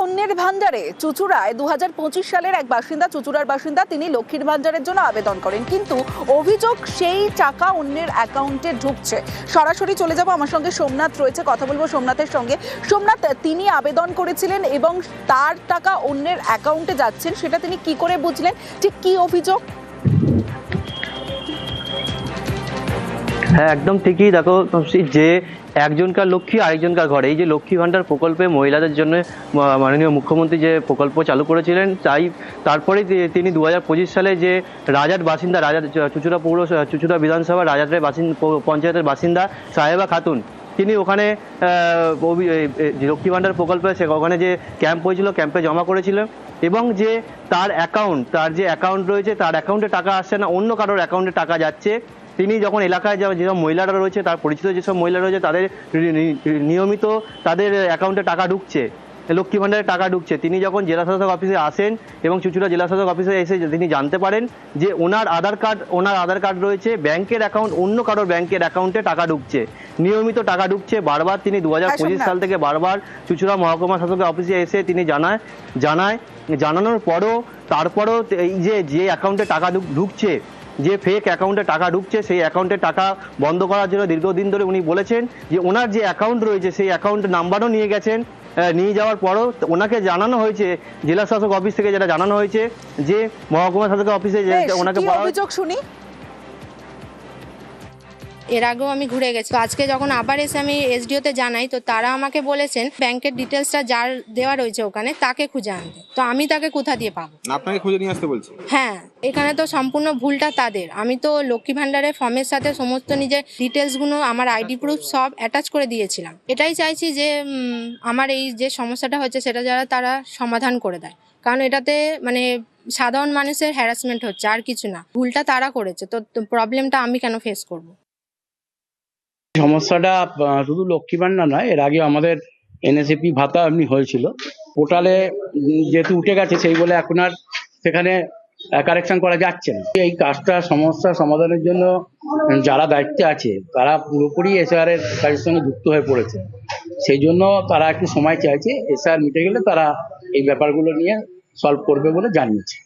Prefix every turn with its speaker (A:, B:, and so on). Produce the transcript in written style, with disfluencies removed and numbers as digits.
A: অন্যের ভান্ডারে চুচুড়ায় 2025 সালের এক বাসিন্দা, চুচুড়ার বাসিন্দা, তিনি লক্ষ্মীর ভান্ডারের জন্য আবেদন করেন, কিন্তু অভিযোগ সেই টাকা অন্যের অ্যাকাউন্টে ঢুকছে। সরাসরি চলে যাব, আমার সঙ্গে সোমনাথ রয়েছে, কথা বলবো সোমনাথের সঙ্গে। সোমনাথ, তিনি আবেদন করেছিলেন এবং তার টাকা অন্যের অ্যাকাউন্টে যাচ্ছেন, সেটা তিনি কি করে বুঝলেন? ঠিক কি অভিযোগ?
B: হ্যাঁ, একদম ঠিকই। দেখো যে একজনকার লক্ষ্মী আরেকজনকার ঘরে, এই যে লক্ষ্মী ভান্ডার প্রকল্পে মহিলাদের জন্য মাননীয় মুখ্যমন্ত্রী যে প্রকল্প চালু করেছিলেন, তারপরে তিনি 2025 সালে যে রাজার বাসিন্দা, চুচুড়া বিধানসভা রাজারের পঞ্চায়েতের বাসিন্দা সাহেবা খাতুন, তিনি ওখানে লক্ষ্মী ভান্ডার প্রকল্পে ওখানে যে ক্যাম্প হয়েছিল, ক্যাম্পে জমা করেছিলেন এবং যে তার যে অ্যাকাউন্ট রয়েছে, তার অ্যাকাউন্টে টাকা আসছে না, অন্য কারোর অ্যাকাউন্টে টাকা যাচ্ছে। তিনি যখন এলাকায় যেসব মহিলারা রয়েছে, তার পরিচিত যেসব মহিলা রয়েছে, তাদের নিয়মিত তাদের অ্যাকাউন্টে টাকা ঢুকছে, লক্ষ্মী ভান্ডারে টাকা ঢুকছে। তিনি যখন জেলা শাসক অফিসে আসেন এবং চুচুড়া জেলা শাসক অফিসে এসে তিনি জানতে পারেন যে ওনার আধার কার্ড রয়েছে, ব্যাংকের অ্যাকাউন্ট, অন্য কারোর ব্যাংকের অ্যাকাউন্টে টাকা ঢুকছে, নিয়মিত টাকা ঢুকছে বারবার। তিনি 2025 সাল থেকে বারবার চুচুড়া মহকুমা শাসকের অফিসে এসে তিনি জানানোর পরও তারপরও এই যে অ্যাকাউন্টে টাকা ঢুকছে, যে ফেক অ্যাকাউন্টে টাকা ঢুকছে, সেই অ্যাকাউন্টে টাকা বন্ধ করার জন্য দীর্ঘদিন ধরে উনি বলেছেন যে ওনার যে অ্যাকাউন্ট রয়েছে সেই অ্যাকাউন্ট নাম্বারও নিয়ে গেছেন। নিয়ে যাওয়ার পরও ওনাকে জানানো হয়েছে, জেলা শাসক অফিস থেকে যেটা জানানো হয়েছে, যে মহকুমা শাসকের অফিসে ওনাকে
A: অভিযোগ শুনি।
C: এর আগেও আমি ঘুরে গেছি, তো আজকে যখন আবার এসে আমি এসডিওতে জানাই, তো তারা আমাকে বলেছেন ব্যাংকের ডিটেলসটা যার দেওয়া রয়েছে ওখানে তাকে খুঁজে আনতে। তো আমি তাকে কোথা দিয়ে পাবো?
D: আপনাকে খুঁজে নিয়ে আসতে বলছি।
C: হ্যাঁ, এখানে তো সম্পূর্ণ ভুলটা তাদের। আমি তো লক্ষ্মী ভান্ডারের ফর্মের সাথে সমস্ত নিজের ডিটেলসগুলো, আমার আইডি প্রুফ সব অ্যাটাচ করে দিয়েছিলাম। এটাই চাইছি যে আমার এই যে সমস্যাটা হচ্ছে সেটা যারা তারা সমাধান করে দেয়, কারণ এটাতে মানে সাধারণ মানুষের হ্যারাসমেন্ট হচ্ছে, আর কিছু না। ভুলটা তারা করেছে, তো প্রবলেমটা আমি কেন ফেস করবো?
E: সমস্যাটা শুধু লক্ষ্মী ভান্ডার নয়, এর আগে আমাদের এনএসএপি ভাতা এমনি হয়েছিল, পোর্টালে যেহেতু উঠে গেছে সেই বলে এখন আর সেখানে কারেকশন করা যাচ্ছে না। এই কাজটা সমস্যা সমাধানের জন্য যারা দায়িত্বে আছে তারা পুরোপুরি এসআর এর কাজের সঙ্গে যুক্ত হয়ে পড়েছে, সেই জন্য তারা একটু সময় চাইছে। এসআর মিটে গেলে তারা এই ব্যাপারগুলো নিয়ে সলভ করবে বলে জানিয়েছে।